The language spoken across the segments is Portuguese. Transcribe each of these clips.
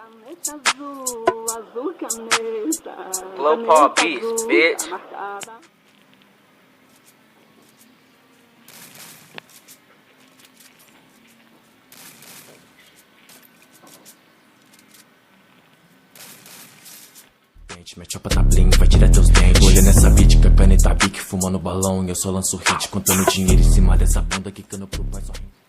Caneta azul, azul caneta. Blow pop beats, bitch. Minha chopa tá bling, vai tirar teus dentes. Olha nessa beat, que a caneta bique, fumando balão. E eu só lanço hit, contando dinheiro em cima dessa bunda, quicando pro pai sorrindo.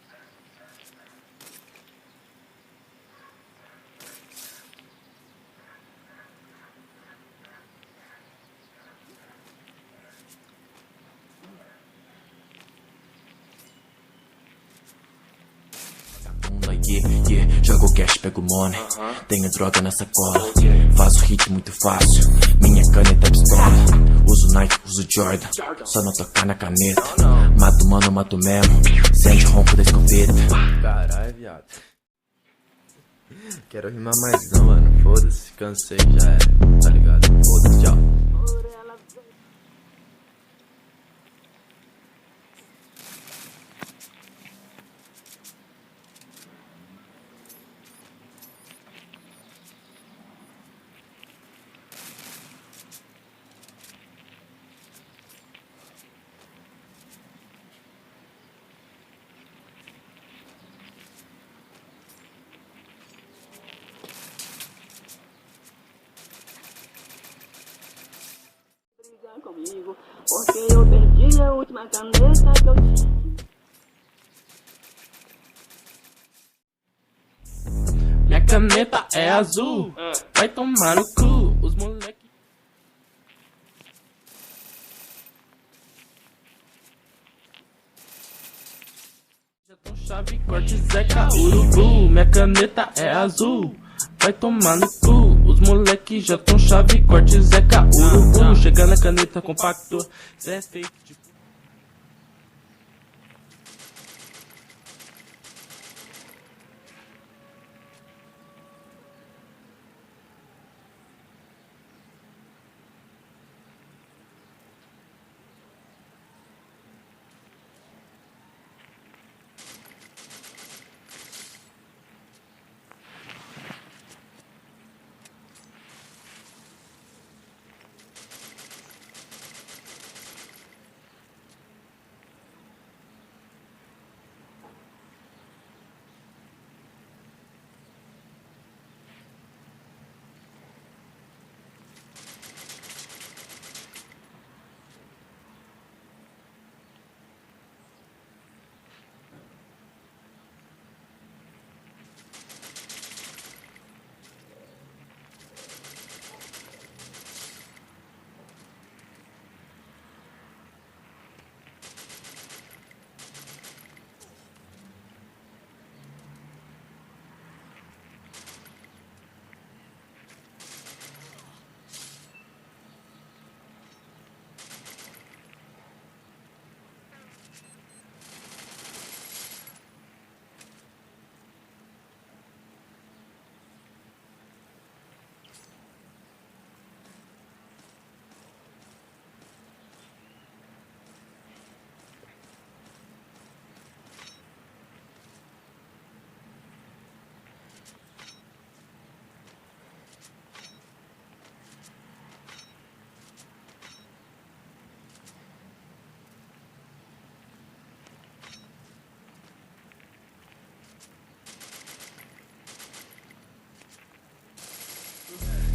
Jogo cash, pego money. Tenho droga na sacola. Faço hit muito fácil. Minha caneta é pistola. Uso Nike, uso Jordan. Só não tocar na caneta. Mato mano, mato mesmo. Sente ronco da escopeta. Caralho, viado. Quero rimar mais não, mano. Foda-se, cansei, já era. Tá ligado? Foda-se, tchau. Comigo, porque eu perdi a última caneta que eu tinha. Minha caneta é azul, vai tomar no cu, os moleque. Já tão chave, corte, zeca, urubu. Minha caneta é azul, vai tomar no cu, os moleque já tão chave, corte, zeca, urubu. Chega na caneta compacto, cê é fake de...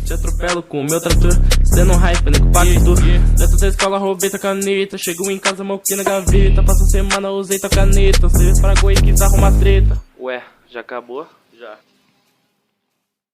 Te atropelo com o meu trator, cê não hype, nem com pacto. Dentro da escola roubei tua caneta. Chego em casa, moquei na gaveta. Passa semana, usei tua caneta. Cê fragou e quis arrumar treta. Ué, já acabou? Já.